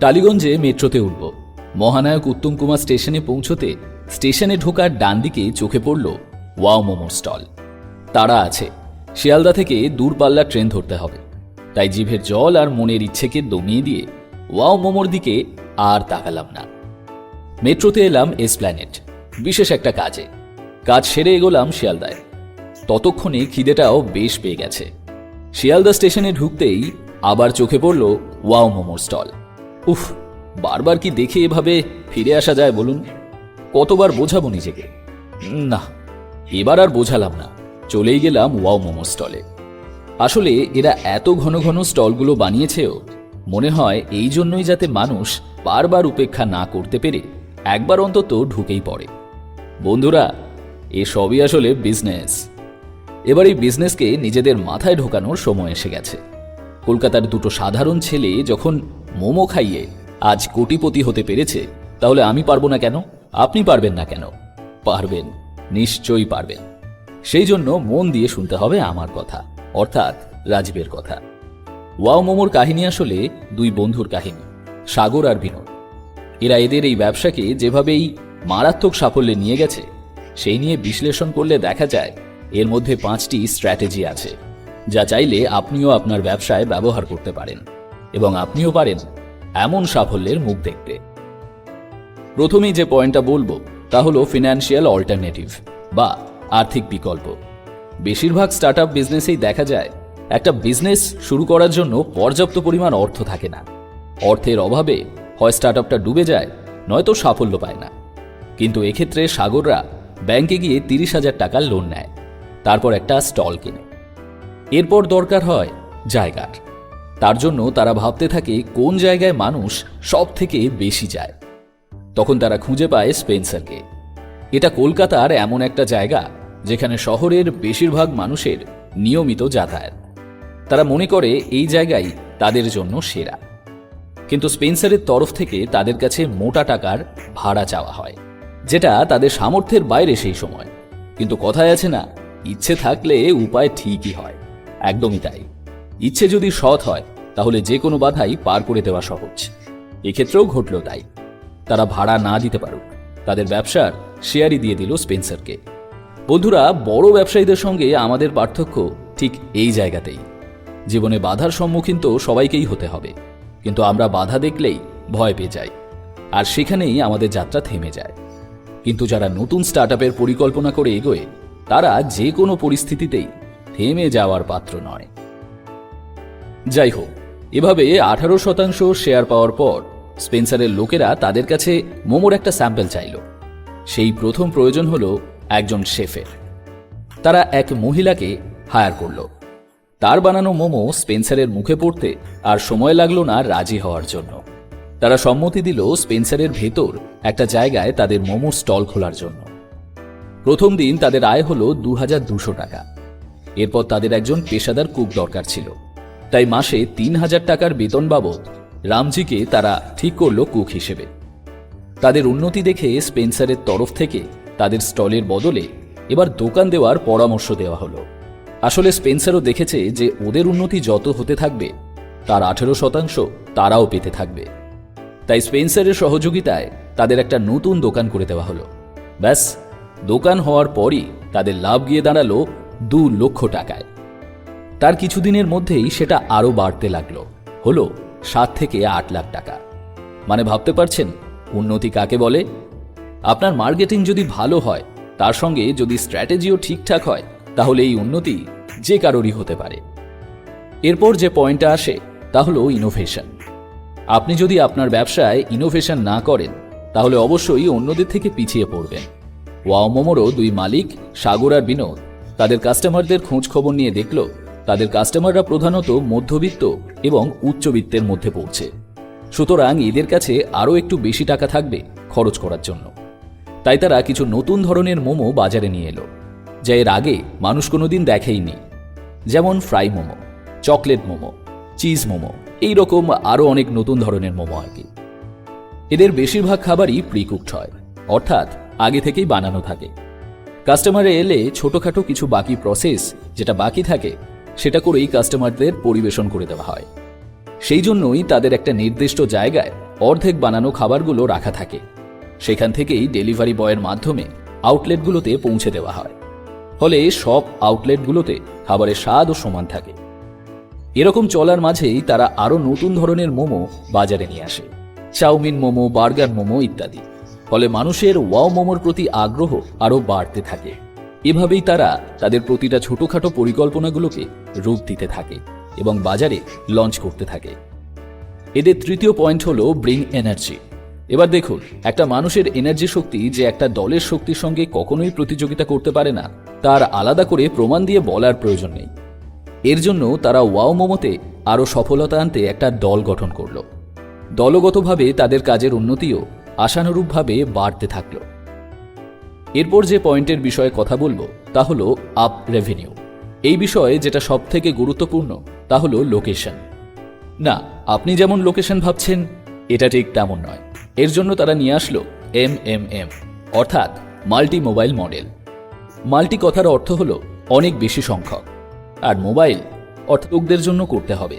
টালিগঞ্জে মেট্রোতে উঠব। মহানায়ক উত্তম কুমার স্টেশনে পৌঁছতে স্টেশনে ঢোকার ডান দিকে চোখে পড়ল ওয়াও মোমোর স্টল। তাড়া আছে, শিয়ালদা থেকে দূরপাল্লার ট্রেন ধরতে হবে, তাই জিভের জল আর মনের ইচ্ছেকে দমিয়ে দিয়ে ওয়াও মোমোর দিকে আর তাকালাম না। মেট্রোতে এলাম এসপ্ল্যানেড, বিশেষ একটা কাজে। কাজ সেরে এগোলাম শিয়ালদায়। ততক্ষণে খিদেটাও বেশ পেয়ে গেছে। শিয়ালদা স্টেশনে ঢুকতেই আবার চোখে পড়ল ওয়াও মোমোর স্টল। উফ, বারবার কি দেখে এভাবে ফিরে আসা যায় বলুন? কতবার বোঝাবো নিজেকে? না, এবার আর বোঝালাম না, চলেই গেলাম ওয়াও মোমো স্টলে। আসলে এরা এত ঘন ঘন স্টলগুলো বানিয়েছেও মনে হয় এই জন্যই, যাতে মানুষ বারবার উপেক্ষা না করতে পেরে একবার অন্তত ঢুকেই পড়ে। বন্ধুরা, এ সবই আসলে বিজনেস। এবার এই বিজনেসকে নিজেদের মাথায় ঢোকানোর সময় এসে গেছে। কলকাতার দুটো সাধারণ ছেলে যখন মোমো খাইয়ে আজ কোটিপতি হতে পেরেছে, তাহলে আমি পারবো না কেন? আপনি পারবেন না কেন? পারবেন, নিশ্চয়ই পারবেন। সেই জন্য মন দিয়ে শুনতে হবে আমার কথা, অর্থাৎ রাজীবের কথা। ওয়াও মোমোর কাহিনী আসলে দুই বন্ধুর কাহিনী, সাগর আর বিনোদ। এরা এদের এই ব্যবসাকে যেভাবেই মারাত্মক সাফল্যে নিয়ে গেছে, সেই নিয়ে বিশ্লেষণ করলে দেখা যায় এর মধ্যে 5টি স্ট্র্যাটেজি আছে, যা চাইলে আপনিও আপনার ব্যবসায় ব্যবহার করতে পারেন, এবং আপনিও পারেন এমন সাফল্যের মুখ দেখতে। প্রথমেই যে পয়েন্টটা বলবো তা হলো ফিনান্সিয়াল অল্টারনেটিভ বা আর্থিক বিকল্প। বেশিরভাগ স্টার্টআপ বিজনেসেই দেখা যায় একটা বিজনেস শুরু করার জন্য পর্যাপ্ত পরিমাণ অর্থ থাকে না। অর্থের অভাবে হয় স্টার্টআপটা ডুবে যায়, নয়তো সাফল্য পায় না। কিন্তু এক্ষেত্রে সাগররা ব্যাংকে গিয়ে 30,000 টাকার লোন নেয়, তারপর একটা স্টল কেনে। এরপর দরকার হয় জায়গার। তার জন্য তারা ভাবতে থাকে কোন জায়গায় মানুষ সব থেকে বেশি যায়। তখন তারা খুঁজে পায় স্পেন্সারকে। এটা কলকাতার এমন একটা জায়গা যেখানে শহরের বেশিরভাগ মানুষের নিয়মিত যাতায়াত। তারা মনে করে এই জায়গাই তাদের জন্য সেরা। কিন্তু স্পেন্সারের তরফ থেকে তাদের কাছে মোটা টাকার ভাড়া চাওয়া হয়, যেটা তাদের সামর্থ্যের বাইরে সেই সময়। কিন্তু কথায় আছে না, ইচ্ছে থাকলে উপায় ঠিকই হয়। একদমই তাই। ইচ্ছে যদি সৎ হয় তাহলে যে কোনো বাধাই পার করে দেওয়া সহজ। এক্ষেত্রেও ঘটল তাই। তারা ভাড়া না দিতে পারুক, তাদের ব্যবসার শেয়ারই দিয়ে দিল স্পেন্সারকে। বন্ধুরা, বড় ব্যবসায়ীদের সঙ্গে আমাদের পার্থক্য ঠিক এই জায়গাতেই। জীবনে বাধার সম্মুখীন তো সবাইকেই হতে হবে, কিন্তু আমরা বাধা দেখলেই ভয় পেয়ে যাই, আর সেখানেই আমাদের যাত্রা থেমে যায়। কিন্তু যারা নতুন স্টার্টআপের পরিকল্পনা করে এগোয়, তারা যে কোনো পরিস্থিতিতেই থেমে যাওয়ার পাত্র নয়। যাই হোক, এভাবে 18% শেয়ার পাওয়ার পর স্পেন্সারের লোকেরা তাদের কাছে মোমোর একটা স্যাম্পল চাইল। সেই প্রথম প্রয়োজন হলো একজন শেফের। তারা এক মহিলাকে হায়ার করল। তার বানানো মোমো স্পেন্সারের মুখে পড়তে আর সময় লাগলো না রাজি হওয়ার জন্য। তারা সম্মতি দিল স্পেন্সারের ভেতর একটা জায়গায় তাদের মোমো স্টল খোলার জন্য। প্রথম দিন তাদের আয় হলো 2200 টাকা। এরপর তাদের একজন পেশাদার কুক দরকার ছিল, তাই মাসে 3000 টাকার বেতন বাবদ রামজিকে তারা ঠিক করল কুক হিসেবে। তাদের উন্নতি দেখে স্পেন্সারের তরফ থেকে তাদের স্টলের বদলে এবার দোকান দেওয়ার পরামর্শ দেওয়া হলো। আসলে স্পেন্সারও দেখেছে যে ওদের উন্নতি যত হতে থাকবে তার 18% তারাও পেতে থাকবে। তাই স্পেন্সারের সহযোগিতায় তাদের একটা নতুন দোকান করে দেওয়া হলো। ব্যাস, দোকান হওয়ার পরই তাদের লাভ গিয়ে দাঁড়ালো 2 লক্ষ টাকায়। তার কিছুদিনের মধ্যেই সেটা আরও বাড়তে লাগলো, হলো 7 থেকে 8 লাখ টাকা। মানে ভাবতে পারছেন উন্নতি কাকে বলে? আপনার মার্কেটিং যদি ভালো হয়, তার সঙ্গে যদি স্ট্র্যাটেজিও ঠিকঠাক হয়, তাহলে এই উন্নতি যে কারোরই হতে পারে। এরপর যে পয়েন্টটা আসে তা হলো ইনোভেশন। আপনি যদি আপনার ব্যবসায় ইনোভেশন না করেন, তাহলে অবশ্যই অন্যদের থেকে পিছিয়ে পড়বেন। ওয়াও মোমোরও 2 মালিক সাগর আর বিনোদ তাদের কাস্টমারদের খোঁজ খবর নিয়ে দেখল তাদের কাস্টমাররা প্রধানত মধ্যবিত্ত এবং উচ্চবিত্তের মধ্যে পড়ছে। সুতরাং এদের কাছে আরও একটু বেশি টাকা থাকবে খরচ করার জন্য। তাই তারা কিছু নতুন ধরনের মোমো বাজারে নিয়ে এলো, যা এর আগে মানুষ কোনোদিন দেখেইনি। যেমন fry momo, chocolate momo, cheese momo, এইরকম আরও অনেক নতুন ধরনের মোমো আর কি। এদের বেশিরভাগ খাবারই প্রিকুকড হয়, অর্থাৎ আগে থেকেই বানানো থাকে। কাস্টমারে এলে ছোটখাটো কিছু বাকি প্রসেস যেটা বাকি থাকে সেটা করেই কাস্টমারদের পরিবেশন করে দেওয়া হয়। সেই জন্যই তাদের একটা নির্দিষ্ট জায়গায় অর্ধেক বানানো খাবারগুলো রাখা থাকে। সেখান থেকেই ডেলিভারি বয়ের মাধ্যমে আউটলেটগুলোতে পৌঁছে দেওয়া হয়। ফলে সব আউটলেটগুলোতে খাবারের স্বাদও সমান থাকে। এরকম চলার মাঝেই তারা আরও নতুন ধরনের মোমো বাজারে নিয়ে আসে, চাউমিন মোমো, বার্গার মোমো ইত্যাদি। ফলে মানুষের ওয়াও মোমোর প্রতি আগ্রহ আরও বাড়তে থাকে। এভাবেই তারা তাদের প্রতিটা ছোটখাটো পরিকল্পনাগুলোকে রূপ দিতে থাকে এবং বাজারে লঞ্চ করতে থাকে। এদের তৃতীয় পয়েন্ট হলো ব্রিং এনার্জি। এবার দেখুন, একটা মানুষের এনার্জি শক্তি যে একটা দলের শক্তির সঙ্গে কখনোই প্রতিযোগিতা করতে পারে না, তার আলাদা করে প্রমাণ দিয়ে বলার প্রয়োজন নেই। এর জন্য তারা ওয়াও মোমোতে আরও সফলতা আনতে একটা দল গঠন করল। দলগতভাবে তাদের কাজের উন্নতিও আশানুরূপভাবে বাড়তে থাকল। এরপর যে পয়েন্টের বিষয়ে কথা বলবো তা হলো আপ রেভিনিউ। এই বিষয়ে যেটা সবথেকে গুরুত্বপূর্ণ তা হলো লোকেশন। না, আপনি যেমন লোকেশন ভাবছেন এটা ঠিক তেমন নয়। এর জন্য তারা নিয়ে আসলো MMM, অর্থাৎ মাল্টি মোবাইল মডেল। মাল্টি কথার অর্থ হলো অনেক বেশি সংখ্যক, আর মোবাইল অর্থাৎ লোকদের জন্য করতে হবে।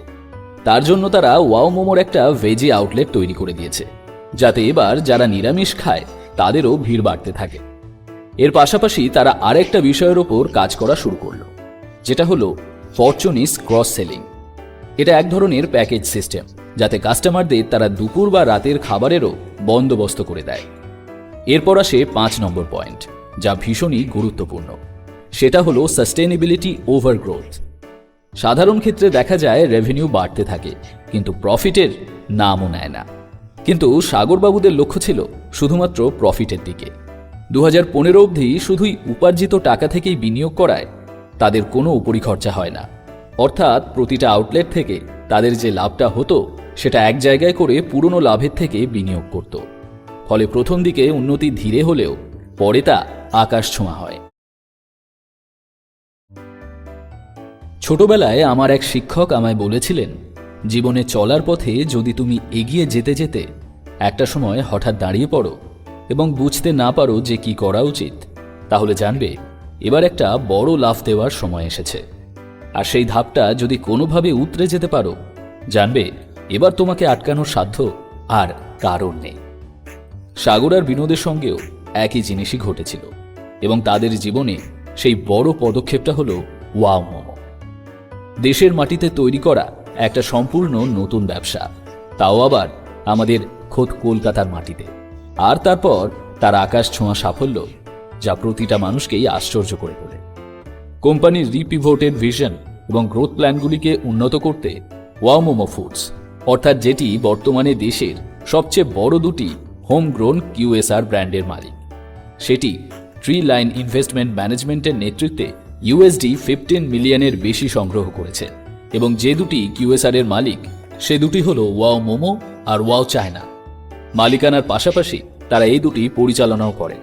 তার জন্য তারা ওয়াও মোমোর একটা ভেজি আউটলেট তৈরি করে দিয়েছে, যাতে এবার যারা নিরামিষ খায় তাদেরও ভিড় বাড়তে থাকে। এর পাশাপাশি তারা আরেকটা বিষয়ের ওপর কাজ করা শুরু করলো, যেটা হলো ফরচুনিস ক্রস সেলিং। এটা এক ধরনের প্যাকেজ সিস্টেম, যাতে কাস্টমারদের তারা দুপুর বা রাতের খাবারেরও বন্দোবস্ত করে দেয়। এরপর আসে 5 নম্বর পয়েন্ট, যা ভীষণই গুরুত্বপূর্ণ। সেটা হলো সাস্টেনেবিলিটি ওভার গ্রোথ। সাধারণ ক্ষেত্রে দেখা যায় রেভিনিউ বাড়তে থাকে, কিন্তু প্রফিটের নামও নেয় না। কিন্তু সাগরবাবুদের লক্ষ্য ছিল শুধুমাত্র প্রফিটের দিকে। 2015 অবধি শুধুই উপার্জিত টাকা থেকেই বিনিয়োগ করায় তাদের কোনো উপরিখরচা হয় না। অর্থাৎ প্রতিটা আউটলেট থেকে তাদের যে লাভটা হতো সেটা এক জায়গায় করে পুরনো লাভের থেকে বিনিয়োগ করত। ফলে প্রথম দিকে উন্নতি ধীরে হলেও পরে তা আকাশ ছোঁয়া হয়। ছোটবেলায় আমার এক শিক্ষক আমায় বলেছিলেন, জীবনে চলার পথে যদি তুমি এগিয়ে যেতে যেতে একটা সময় হঠাৎ দাঁড়িয়ে পড়ো এবং বুঝতে না পারো যে কি করা উচিত, তাহলে জানবে এবার একটা বড় লাফ দেওয়ার সময় এসেছে। আর সেই ধাপটা যদি কোনোভাবে উতরে যেতে পারো, জানবে এবার তোমাকে আটকানোর সাধ্য আর কারণ নেই। সাগর আর বিনোদের সঙ্গেও একই জিনিসই ঘটেছিল, এবং তাদের জীবনে সেই বড় পদক্ষেপটা হলো ওয়াও মোমো। দেশের মাটিতে তৈরি করা একটা সম্পূর্ণ নতুন ব্যবসা, তাও আবার আমাদের খোদ কলকাতার মাটিতে। আর তারপর তার আকাশ ছোঁয়া সাফল্য, যা প্রতিটা মানুষকেই আশ্চর্য করে তোলে। কোম্পানির রিপিভোটেড ভিশন এবং গ্রোথ প্ল্যানগুলিকে উন্নত করতে ওয়াও মোমো ফুডস, অর্থাৎ যেটি বর্তমানে দেশের সবচেয়ে বড় দুটি হোমগ্রোন QSR ব্র্যান্ডের মালিক, সেটি ট্রি লাইন ইনভেস্টমেন্ট ম্যানেজমেন্টের নেতৃত্বে $15 মিলিয়নের বেশি সংগ্রহ করেছে। এবং যে দুটি QSR এর মালিক সে দুটি হলো ওয়াও মোমো আর ওয়াও চায়না। মালিকানার পাশাপাশি তারা এই দুটি পরিচালনাও করেন।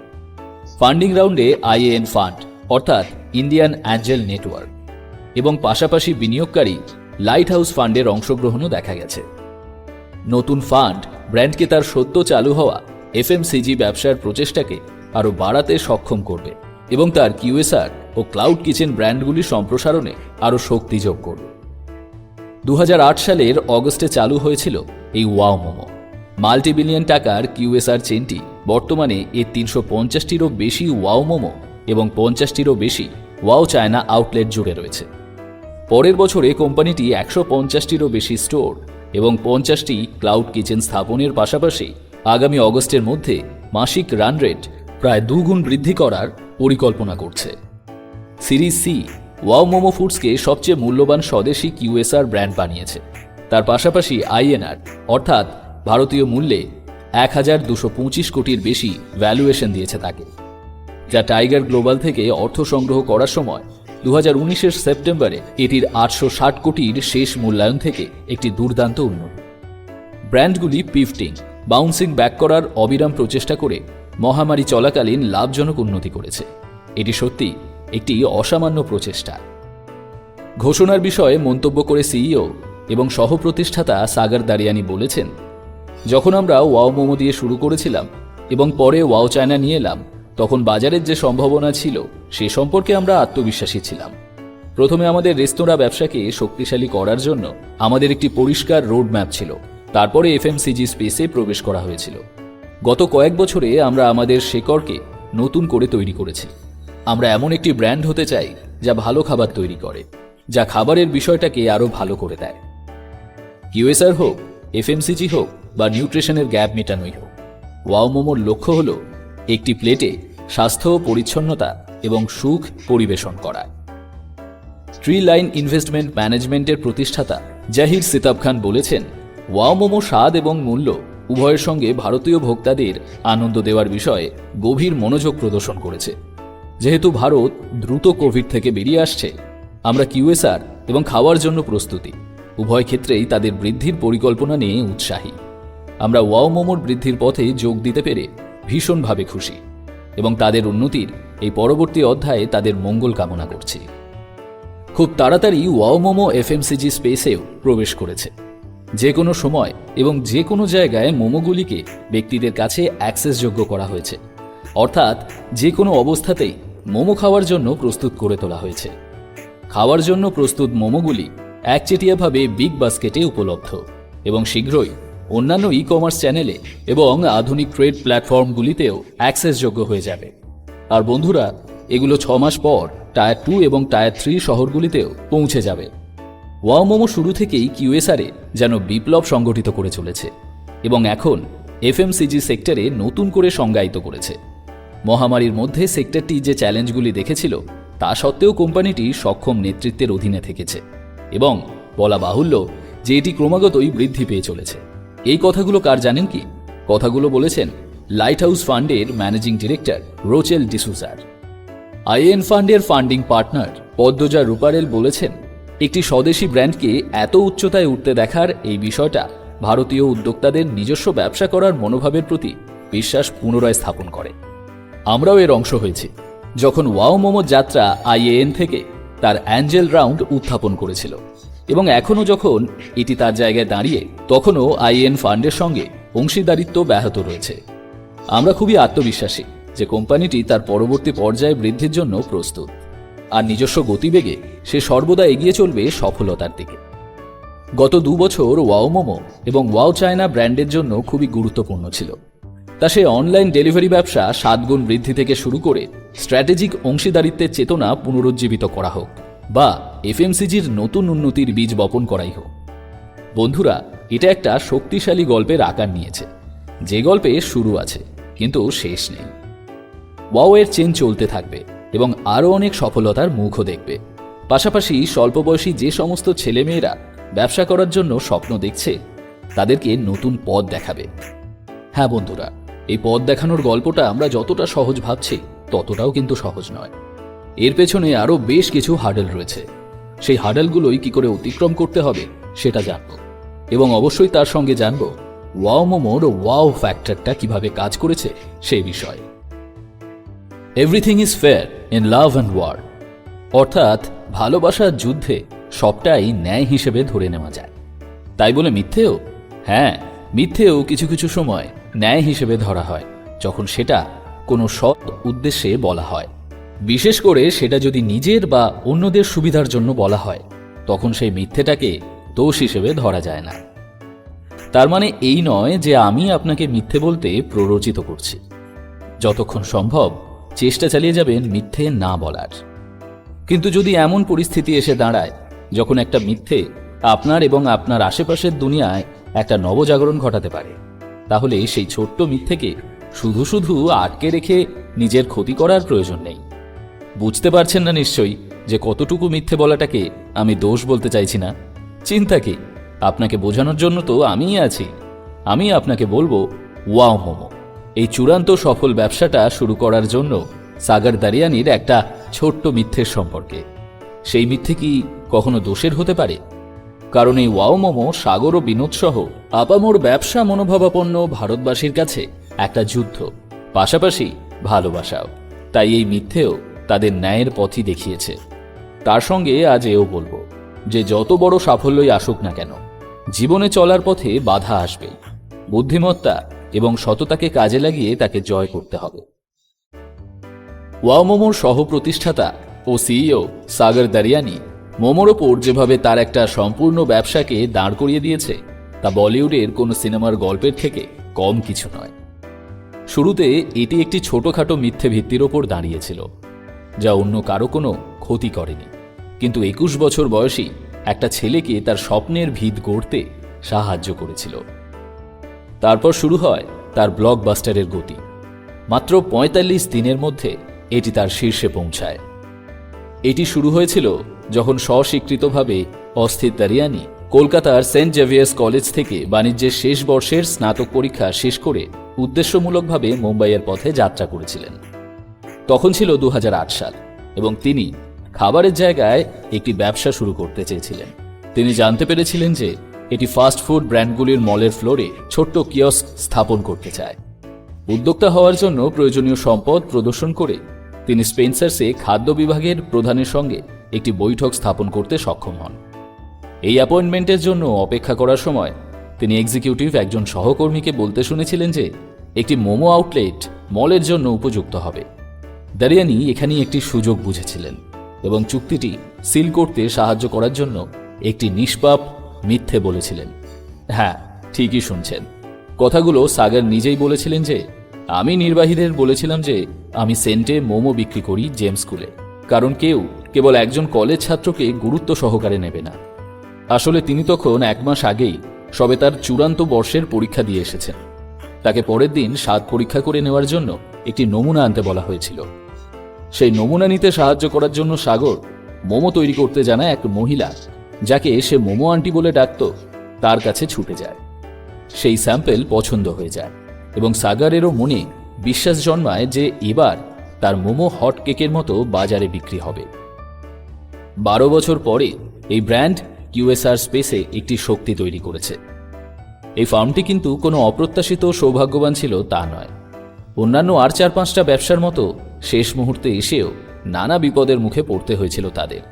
ফান্ডিং রাউন্ডে IAN ফান্ড, অর্থাৎ ইন্ডিয়ান অ্যাঞ্জেল নেটওয়ার্ক, এবং পাশাপাশি বিনিয়োগকারী লাইট হাউস ফান্ডের অংশগ্রহণও দেখা গেছে। নতুন ফান্ড ব্র্যান্ডকে তার সদ্য চালু হওয়া FMCG ব্যবসার প্রচেষ্টাকে আরও বাড়াতে সক্ষম করবে এবং তার QSR ও ক্লাউড কিচেন ব্র্যান্ডগুলি সম্প্রসারণে আরও শক্তি যোগ করবে। 2008 সালের অগস্টে চালু হয়েছিল এই ওয়াও মোমো। মাল্টিবিলিয়ন টাকার QSR চেনটি বর্তমানে এর 350টিরও বেশি ওয়াও মোমো এবং 50টিরও বেশি ওয়াও চায়না আউটলেট জুড়ে রয়েছে। পরের বছরে কোম্পানিটি 150টিরও বেশি স্টোর এবং 50টি ক্লাউড কিচেন স্থাপনের পাশাপাশি আগামী অগস্টের মধ্যে মাসিক রান রেট প্রায় 2 গুণ বৃদ্ধি করার পরিকল্পনা করছে। সিরিজ C ওয়াও মোমো ফুডসকে সবচেয়ে মূল্যবান স্বদেশি QSR ব্র্যান্ড বানিয়েছে। তার পাশাপাশি INR, অর্থাৎ ভারতীয় মূল্যে 1225 কোটির বেশি ভ্যালুয়েশন দিয়েছে তাকে, যা টাইগার গ্লোবাল থেকে অর্থ সংগ্রহ করার সময় 2019 সেপ্টেম্বরে এটির 860 কোটির শেষ মূল্যায়ন থেকে একটি দুর্দান্ত উন্নতি। ব্র্যান্ডগুলি পিভটিং, বাউন্সিং ব্যাক করার অবিরাম প্রচেষ্টা করে মহামারী চলাকালীন লাভজনক উন্নতি করেছে। এটি সত্যি একটি অসামান্য প্রচেষ্টা। ঘোষণার বিষয়ে মন্তব্য করে CEO এবং সহপ্রতিষ্ঠাতা সাগর দারিয়ানি বলেছেন, যখন আমরা ওয়াও মোমো দিয়ে শুরু করেছিলাম এবং পরে ওয়াও চায়না নিয়ে এলাম, তখন বাজারের যে সম্ভাবনা ছিল সে সম্পর্কে আমরা আত্মবিশ্বাসী ছিলাম। প্রথমে আমাদের রেস্তোরাঁ ব্যবসাকে শক্তিশালী করার জন্য আমাদের একটি পরিষ্কার রোড ম্যাপ ছিল, তারপরে এফএমসিজি স্পেসে প্রবেশ করা হয়েছিল। গত কয়েক বছরে আমরা আমাদের শেকড়কে নতুন করে তৈরি করেছি। আমরা এমন একটি ব্র্যান্ড হতে চাই যা ভালো খাবার তৈরি করে, যা খাবারের বিষয়টাকে আরও ভালো করে দেয়। কিউএসআর হোক, এফএমসিজি হোক বা নিউট্রিশনের গ্যাপ মেটানোই হোক, ওয়াও মোমোর লক্ষ্য হল একটি প্লেটে স্বাস্থ্য, পরিচ্ছন্নতা এবং সুখ পরিবেশন করা। ট্রি লাইন ইনভেস্টমেন্ট ম্যানেজমেন্টের প্রতিষ্ঠাতা জাহির সিতাব খান বলেছেন, ওয়াও মোমো স্বাদ এবং মূল্য উভয়ের সঙ্গে ভারতীয় ভোক্তাদের আনন্দ দেওয়ার বিষয়ে গভীর মনোযোগ প্রদর্শন করেছে। যেহেতু ভারত দ্রুত কোভিড থেকে বেরিয়ে আসছে, আমরা কিউএসআর এবং খাওয়ার জন্য প্রস্তুতি উভয় ক্ষেত্রেই তাদের বৃদ্ধির পরিকল্পনা নিয়ে উৎসাহী। আমরা ওয়াও মোমোর বৃদ্ধির পথে যোগ দিতে পেরে ভীষণভাবে খুশি এবং তাদের উন্নতির এই পরবর্তী অধ্যায়ে তাদের মঙ্গল কামনা করছি। খুব তাড়াতাড়ি ওয়াও মোমো এফএমসিজি স্পেসেও প্রবেশ করেছে। যে কোনো সময় এবং যে কোনো জায়গায় মোমোগুলিকে ব্যক্তিদের কাছে অ্যাক্সেসযোগ্য করা হয়েছে, অর্থাৎ যে কোনো অবস্থাতেই মোমো খাওয়ার জন্য প্রস্তুত করে তোলা হয়েছে। খাওয়ার জন্য প্রস্তুত মোমোগুলি একচেটিয়াভাবে বিগ বাস্কেটে উপলব্ধ এবং শীঘ্রই অন্যান্য ই কমার্স চ্যানেলে এবং আধুনিক ট্রেড প্ল্যাটফর্মগুলিতেও অ্যাক্সেসযোগ্য হয়ে যাবে। আর বন্ধুরা, এগুলো 6 মাস পর টায়ার 2 এবং টায়ার 3 শহরগুলিতেও পৌঁছে যাবে। ওয়াও মোমো শুরু থেকেই কিউএসআরে যেন বিপ্লব সংগঠিত করে চলেছে এবং এখন এফএমসিজি সেক্টরে নতুন করে সংজ্ঞায়িত করেছে। মহামারীর মধ্যে সেক্টরটি যে চ্যালেঞ্জগুলি দেখেছিল, তা সত্ত্বেও কোম্পানিটি সক্ষম নেতৃত্বের অধীনে থেকেছে এবং বলা বাহুল্য যে এটি ক্রমাগতই বৃদ্ধি পেয়ে চলেছে। এই কথাগুলো কার জানেন কি? কথাগুলো বলেছেন লাইট হাউস ফান্ডের ম্যানেজিং ডিরেক্টর রোচেল ডিসুজার। আইএন ফান্ডের ফান্ডিং পার্টনার পদ্মজা রূপারেল বলেছেন, একটি স্বদেশি ব্র্যান্ডকে এত উচ্চতায় উঠতে দেখার এই বিষয়টা ভারতীয় উদ্যোক্তাদের নিজস্ব ব্যবসা করার মনোভাবের প্রতি বিশ্বাস পুনরায় স্থাপন করে। আমরাও এর অংশ হয়েছি যখন ওয়াও মোমো যাত্রা আইএএন থেকে তার অ্যাঞ্জেল রাউন্ড উত্থাপন করেছিল এবং এখনও যখন এটি তার জায়গায় দাঁড়িয়ে, তখনও আইএন ফান্ডের সঙ্গে অংশীদারিত্ব ব্যাহত রয়েছে। আমরা খুবই আত্মবিশ্বাসী যে কোম্পানিটি তার পরবর্তী পর্যায়ে বৃদ্ধির জন্য প্রস্তুত, আর নিজস্ব গতিবেগে সে সর্বদা এগিয়ে চলবে সফলতার দিকে। গত 2 বছর ওয়াও মোমো এবং ওয়াও চায়না ব্র্যান্ডের জন্য খুবই গুরুত্বপূর্ণ ছিল। তা সে অনলাইন ডেলিভারি ব্যবসা 7 গুণ বৃদ্ধি থেকে শুরু করে স্ট্র্যাটেজিক অংশীদারিত্বের চেতনা পুনরুজ্জীবিত করা হোক বা এফএমসিজির নতুন উন্নতির বীজ বপন করাই হোক। বন্ধুরা, এটা একটা শক্তিশালী গল্পের আকার নিয়েছে, যে গল্পে শুরু আছে কিন্তু শেষ নেই। ওয়াও এর চেন চলতে থাকবে এবং আরও অনেক সফলতার মুখও দেখবে। পাশাপাশি স্বল্পবয়সী যে সমস্ত ছেলেমেয়েরা ব্যবসা করার জন্য স্বপ্ন দেখছে, তাদেরকে নতুন পথ দেখাবে। হ্যাঁ বন্ধুরা, এই পথ দেখানোর গল্পটা আমরা যতটা সহজ ভাবছি ততটাও কিন্তু সহজ নয়। এর পেছনে আরও বেশ কিছু হার্ডেল রয়েছে। সেই হার্ডেলগুলোই কি করে অতিক্রম করতে হবে সেটা জানব এবং অবশ্যই তার সঙ্গে জানব ওয়াও মোমোর ওয়াও ফ্যাক্টরটা কিভাবে কাজ করেছে সেই বিষয়ে। Everything is fair in love and war, অর্থাৎ ভালোবাসার যুদ্ধে সবটাই ন্যায় হিসেবে ধরে নেওয়া যায়। তাই বলে মিথ্যেও? হ্যাঁ, মিথ্যেও কিছু কিছু সময় ন্যায় হিসেবে ধরা হয় যখন সেটা কোনো সৎ উদ্দেশ্যে বলা হয়। বিশেষ করে সেটা যদি নিজের বা অন্যদের সুবিধার জন্য বলা হয়, তখন সেই মিথ্যেটাকে দোষ হিসেবে ধরা যায় না। তার মানে এই নয় যে আমি আপনাকে মিথ্যে বলতে প্ররোচিত করছি। যতক্ষণ সম্ভব চেষ্টা চালিয়ে যাবেন মিথ্যে না বলার। কিন্তু যদি এমন পরিস্থিতি এসে দাঁড়ায় যখন একটা মিথ্যে আপনার এবং আপনার আশেপাশের দুনিয়ায় একটা নবজাগরণ ঘটাতে পারে, তাহলে সেই ছোট্ট মিথ্যেকে শুধু শুধু আটকে রেখে নিজের ক্ষতি করার প্রয়োজন নেই। বুঝতে পারছেন না নিশ্চয়ই যে কতটুকু মিথ্যে বলাটাকে আমি দোষ বলতে চাইছি না। চিন্তা কি, আপনাকে বোঝানোর জন্য তো আমিই আছি। আমি আপনাকে বলবো ওয়াও মোমো এই চূড়ান্ত সফল ব্যবসাটা শুরু করার জন্য সাগর দারিয়ানির একটা ছোট্ট মিথ্যের সম্পর্কে। সেই মিথ্যে কি কখনো দোষের হতে পারে? কারণ এই ওয়াও মোমো সাগর ও বিনোদ সহ আপামোর ব্যবসা মনোভাবাপন্ন ভারতবাসীর কাছে একটা যুদ্ধ, পাশাপাশি ভালোবাসাও। তাই এই মিথ্যেও তাদের ন্যায়ের পথই দেখিয়েছে। তার সঙ্গে আজ এও বলবো যে যত বড় সাফল্যই আসুক না কেন, জীবনে চলার পথে বাধা আসবেই। বুদ্ধিমত্তা এবং সততাকে কাজে লাগিয়ে তাকে জয় করতে হবে। ওয়াও মোমোর সহ প্রতিষ্ঠাতা ও সিইও সাগর দারিয়ানি মোমোর ওপর যেভাবে তার একটা সম্পূর্ণ ব্যবসাকে দাঁড় করিয়ে দিয়েছে, তা বলিউডের কোনো সিনেমার গল্পের থেকে কম কিছু নয়। শুরুতে এটি একটি ছোটখাটো মিথ্যে ভিত্তির ওপর দাঁড়িয়েছিল, যা অন্য কারো কোনো ক্ষতি করেনি, কিন্তু 21 বছর বয়সী একটা ছেলেকে তার স্বপ্নের ভিত গড়তে সাহায্য করেছিল। তারপর শুরু হয় তার ব্লকবাস্টারের গতি। মাত্র ৪৫ দিনের মধ্যে এটি তার শীর্ষে পৌঁছায়। এটি শুরু হয়েছিল যখন স্বস্বীকৃতভাবে অস্থির দারিয়ানি কলকাতার সেন্ট জেভিয়ার্স কলেজ থেকে বাণিজ্যের শেষ বর্ষের স্নাতক পরীক্ষা শেষ করে উদ্দেশ্যমূলকভাবে মুম্বাইয়ের পথে যাত্রা করেছিলেন। তখন ছিল 2008 সাল এবং তিনি খাবারের জায়গায় একটি ব্যবসা শুরু করতে চেয়েছিলেন। তিনি জানতে পেরেছিলেন যে এটি ফাস্ট ফুড ব্র্যান্ডগুলির মলের ফ্লোরে ছোট্ট কিয়স্ক স্থাপন করতে চায়। উদ্যোক্তা হওয়ার জন্য প্রয়োজনীয় সম্পদ প্রদর্শন করে তিনি স্পেন্সার্সে খাদ্য বিভাগের প্রধানের সঙ্গে একটি বৈঠক স্থাপন করতে সক্ষম হন। এই অ্যাপয়েন্টমেন্টের জন্য অপেক্ষা করার সময় তিনি এক্সিকিউটিভ একজন সহকর্মীকে বলতে শুনেছিলেন যে একটি মোমো আউটলেট মলের জন্য উপযুক্ত হবে। দারিয়ানি এখানেই একটি সুযোগ বুঝেছিলেন এবং চুক্তিটি সিল করতে সাহায্য করার জন্য একটি নিষ্পাপ মিথ্যে বলেছিলেন। হ্যাঁ, ঠিকই শুনছেন, কথাগুলো সাগর নিজেই বলেছিলেন যে আমি নির্বাহীদের বলেছিলাম যে আমি সেন্টে মোমো বিক্রি করি জেমস স্কুলে, কারণ কেবল একজন কলেজ ছাত্রকে গুরুত্ব সহকারে নেবে না। আসলে তিনি তখন 1 মাস আগেই সবে তার চূড়ান্ত বর্ষের পরীক্ষা দিয়ে এসেছেন। তাকে পরের দিন স্বাদ পরীক্ষা করে নেওয়ার জন্য একটি নমুনা আনতে বলা হয়েছিল। সেই নমুনা নিতে সাহায্য করার জন্য সাগর মোমো তৈরি করতে জানা এক মহিলা, যাকে সে মোমো আন্টি বলে ডাকত, তার কাছে ছুটে যায়। সেই স্যাম্পেল পছন্দ হয়ে যায় এবং সাগরেরও মনে বিশ্বাস জন্মায় যে এবার তার মোমো হট কেকের মতো বাজারে বিক্রি হবে। 12 বছর পরে এই ব্র্যান্ড কিউএসআর স্পেসে একটি শক্তি তৈরি করেছে। এই ফার্মটি কিন্তু কোনো অপ্রত্যাশিত সৌভাগ্যবান ছিল তা নয়। অন্যান্য আর 4-5টা ব্যবসার মতো শেষ মুহূর্তে এসেও নানা বিপদের মুখে পড়তে হয়েছিল তাদের।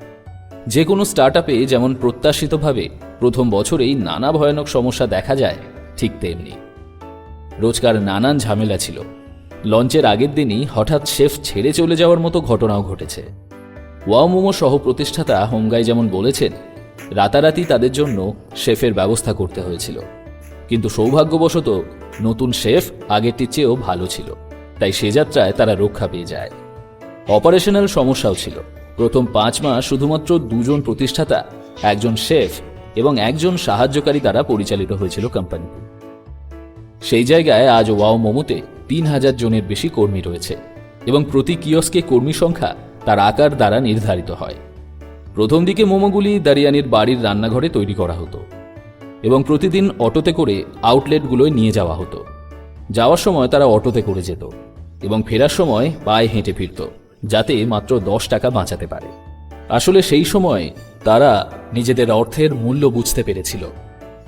যে কোনো স্টার্টআপে যেমন প্রত্যাশিতভাবে প্রথম বছরেই নানা ভয়ানক সমস্যা দেখা যায়, ঠিক তেমনি রোজকার নানান ঝামেলা ছিল। লঞ্চের আগের দিনই হঠাৎ শেফ ছেড়ে চলে যাওয়ার মতো ঘটনাও ঘটেছে। ওয়াও মোমো সহ প্রতিষ্ঠাতা হোমগাই যেমন বলেছেন, রাতারাতি তাদের জন্য শেফের ব্যবস্থা করতে হয়েছিল, কিন্তু সৌভাগ্যবশত নতুন শেফ আগেরটির চেয়েও ভালো ছিল, তাই সে যাত্রায় তারা রক্ষা পেয়ে যায়। অপারেশনাল সমস্যাও ছিল। প্রথম 5 মাস শুধুমাত্র 2 জন প্রতিষ্ঠাতা, একজন শেফ এবং একজন সাহায্যকারী দ্বারা পরিচালিত হয়েছিল কোম্পানিটি। সেই জায়গায় আজ ওয়াও মোমোতে 3000 জনের বেশি কর্মী রয়েছে এবং প্রতি কিয়স্কে কর্মী সংখ্যা তার আকার দ্বারা নির্ধারিত হয়। প্রথম দিকে মোমোগুলি দারিয়ানির বাড়ির রান্নাঘরে তৈরি করা হতো এবং প্রতিদিন অটোতে করে আউটলেটগুলোয় নিয়ে যাওয়া হতো। যাওয়ার সময় তারা অটোতে করে যেত এবং ফেরার সময় পায়ে হেঁটে ফিরত, যাতে মাত্র 10 টাকা বাঁচাতে পারে। আসলে সেই সময় তারা নিজেদের অর্থের মূল্য বুঝতে পেরেছিল।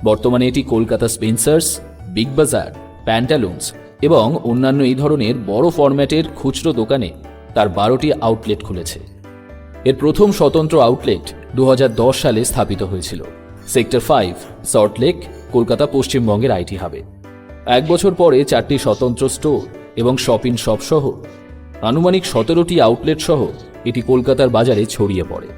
বর্তমানে এটি কলকাতা স্পেন্সার্স, বিগ বাজার, প্যান্টালুন্স এবং অন্যান্য এই ধরনের বড় ফরম্যাটের খুচরো দোকানে তার 12টি আউটলেট খুলেছে। এর প্রথম স্বতন্ত্র আউটলেট 2010 সালে স্থাপিত হয়েছিল সেক্টর 5, সল্টলেক, কলকাতা, পশ্চিমবঙ্গের আইটি হাবে। 1 বছর পরে 4টি স্বতন্ত্র স্টোর এবং শপিং শপ সহ আনুমানিক 17টি আউটলেট সহ এটি কলকাতার বাজারে ছড়িয়ে পড়ে।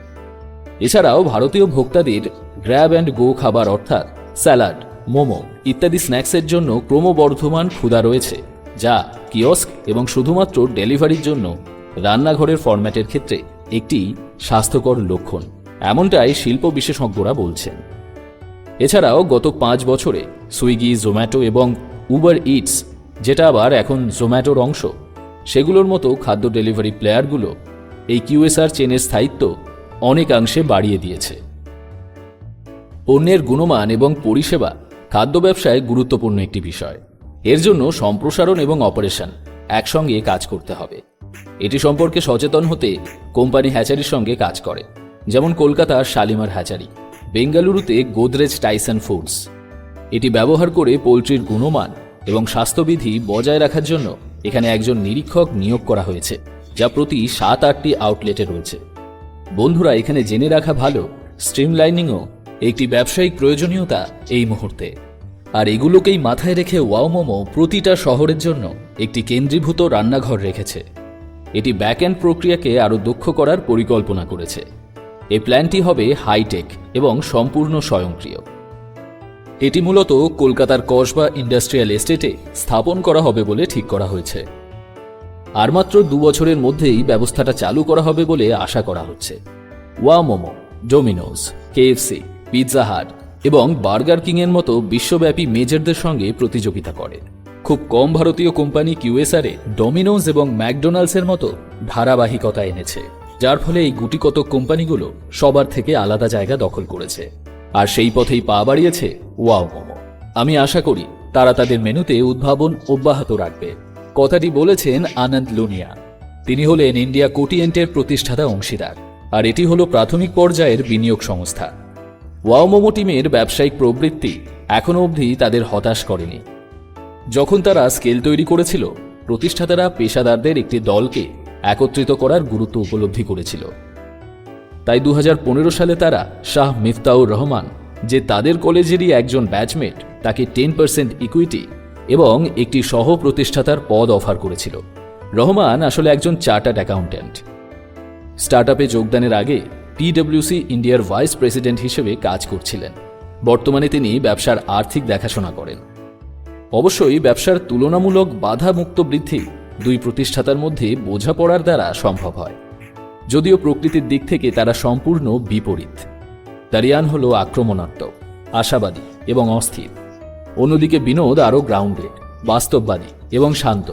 এছাড়াও ভারতীয় ভোক্তাদের গ্র্যাব অ্যান্ড গো খাবার অর্থাৎ স্যালাড, মোমো ইত্যাদি স্ন্যাক্সের জন্য ক্রমবর্ধমান ক্ষুধা রয়েছে, যা কিয়স্ক এবং শুধুমাত্র ডেলিভারির জন্য রান্নাঘরের ফরম্যাটের ক্ষেত্রে একটি স্বাস্থ্যকর লক্ষণ, এমনটাই শিল্প বিশেষজ্ঞরা বলছেন। এছাড়াও গত 5 বছরে সুইগি, জোম্যাটো এবং উবার ইটস, যেটা আবার এখন জোম্যাটোর অংশ, সেগুলোর মতো খাদ্য ডেলিভারি প্লেয়ারগুলো এই কিউএসআর চেনের স্থায়িত্ব অনেকাংশে বাড়িয়ে দিয়েছে। পণ্যের গুণমান এবং পরিষেবা খাদ্য ব্যবসায় গুরুত্বপূর্ণ একটি বিষয়। এর জন্য সম্প্রসারণ এবং অপারেশন একসঙ্গে কাজ করতে হবে। এটি সম্পর্কে সচেতন হতে কোম্পানি হ্যাচারির সঙ্গে কাজ করে, যেমন কলকাতার শালিমার হ্যাচারি, বেঙ্গালুরুতে গোদরেজ টাইসন ফুডস। এটি ব্যবহার করে পোলট্রির গুণমান এবং স্বাস্থ্যবিধি বজায় রাখার জন্য এখানে একজন নিরীক্ষক নিয়োগ করা হয়েছে, যা প্রতি 7-8টি আউটলেটে রয়েছে। বন্ধুরা, এখানে জেনে রাখা ভালো, স্ট্রিমলাইনিংও একটি ব্যবসায়িক প্রয়োজনীয়তা এই মুহূর্তে। আর এগুলোকেই মাথায় রেখে ওয়াও মোমো প্রতিটা শহরের জন্য একটি কেন্দ্রীভূত রান্নাঘর রেখেছে। এটি ব্যাকএন্ড প্রক্রিয়াকে আরও দক্ষ করার পরিকল্পনা করেছে। এই প্ল্যানটি হবে হাইটেক এবং সম্পূর্ণ স্বয়ংক্রিয়। এটি মূলত কলকাতার কসবা ইন্ডাস্ট্রিয়াল এস্টেটে স্থাপন করা হবে বলে ঠিক করা হয়েছে। আর মাত্র 2 বছরের মধ্যেই ব্যবস্থাটা চালু করা হবে বলে আশা করা হচ্ছে। Wow momo, Domino's, KFC, Pizza Hut এবং বার্গার কিংয়ের মতো বিশ্বব্যাপী মেজরদের সঙ্গে প্রতিযোগিতা করে। খুব কম ভারতীয় কোম্পানি কিউএসআরে ডোমিনোজ এবং ম্যাকডোনাল্ডসের মতো ধারাবাহিকতা এনেছে, যার ফলে এই গুটিকতক কোম্পানিগুলো সবার থেকে আলাদা জায়গা দখল করেছে। আর সেই পথেই পা বাড়িয়েছে ওয়াও মোমো। আমি আশা করি তারা তাদের মেনুতে উদ্ভাবন অব্যাহত রাখবে। কথাটি বলেছেন আনন্দ লুনিয়া। তিনি হলেন ইন্ডিয়া কোটিয়েন্টের প্রতিষ্ঠাতা অংশীদার, আর এটি হলো প্রাথমিক পর্যায়ের বিনিয়োগ সংস্থা। ওয়াও মোমো টিমের ব্যবসায়িক প্রবৃত্তি এখনো অবধি তাদের হতাশ করেনি। যখন তারা স্কেল তৈরি করেছিল, প্রতিষ্ঠাতারা পেশাদারদের একটি দলকে একত্রিত করার গুরুত্ব উপলব্ধি করেছিল। তাই 2015 সালে তারা শাহ মিফতাউর রহমান, যে তাদের কলেজেরই একজন ব্যাচমেট, তাকে 10% ইকুইটি এবং একটি সহ প্রতিষ্ঠাতার পদ অফার করেছিল। রহমান আসলে একজন চার্টার্ড অ্যাকাউন্ট্যান্ট। স্টার্টআপে যোগদানের আগে পিডব্লিউসি ইন্ডিয়ার ভাইস প্রেসিডেন্ট হিসেবে কাজ করছিলেন। বর্তমানে তিনি ব্যবসার আর্থিক দেখাশোনা করেন। অবশ্যই ব্যবসার তুলনামূলক বাধামুক্ত বৃদ্ধি দুই প্রতিষ্ঠাতার মধ্যে বোঝাপড়ার দ্বারা সম্ভব হয়, যদিও প্রকৃতির দিক থেকে তারা সম্পূর্ণ বিপরীত। দারিয়ান হল আক্রমণাত্মক, আশাবাদী এবং অস্থির। অন্যদিকে বিনোদ আরও গ্রাউন্ডেড, বাস্তববাদী এবং শান্ত।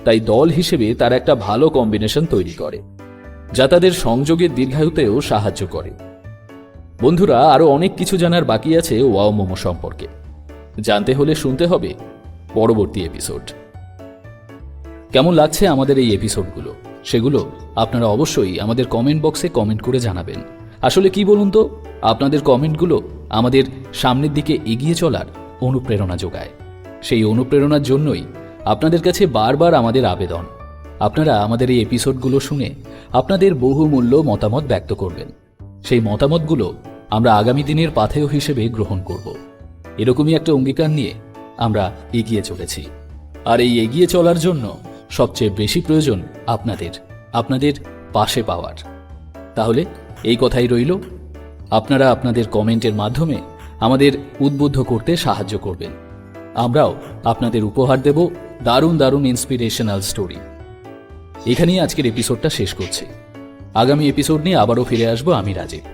তাই দল হিসেবে তারা একটা ভালো কম্বিনেশন তৈরি করে, যা তাদের সংযোগের দীর্ঘায়ুতেও সাহায্য করে। বন্ধুরা, আরও অনেক কিছু জানার বাকি আছে ওয়াও মোমো সম্পর্কে। জানতে হলে শুনতে হবে পরবর্তী এপিসোড। কেমন লাগছে আমাদের এই এপিসোডগুলো, সেগুলো আপনারা অবশ্যই আমাদের কমেন্ট বক্সে কমেন্ট করে জানাবেন। আসলে কি বলুন তো, আপনাদের কমেন্টগুলো আমাদের সামনের দিকে এগিয়ে চলার অনুপ্রেরণা যোগায়। সেই অনুপ্রেরণার জন্যই আপনাদের কাছে বারবার আমাদের আবেদন, আপনারা আমাদের এই এপিসোডগুলো শুনে আপনাদের বহুমূল্য মতামত ব্যক্ত করবেন। সেই মতামতগুলো আমরা আগামী দিনের পাথেয় হিসেবে গ্রহণ করব। এরকমই একটা অঙ্গীকার নিয়ে আমরা এগিয়ে চলেছি। আর এই এগিয়ে চলার জন্য সবচেয়ে বেশি প্রয়োজন আপনাদের পাশে পাওয়ার। তাহলে এই কথাই রইল, আপনারা আপনাদের কমেন্টের মাধ্যমে আমাদের উদ্বুদ্ধ করতে সাহায্য করবেন। আমরাও আপনাদের উপহার দেব দারুণ দারুণ ইন্সপিরেশনাল স্টোরি। এখানেই আজকের এপিসোডটা শেষ করছি। আগামী এপিসোড নিয়ে আবারও ফিরে আসবো আমি রাজীব।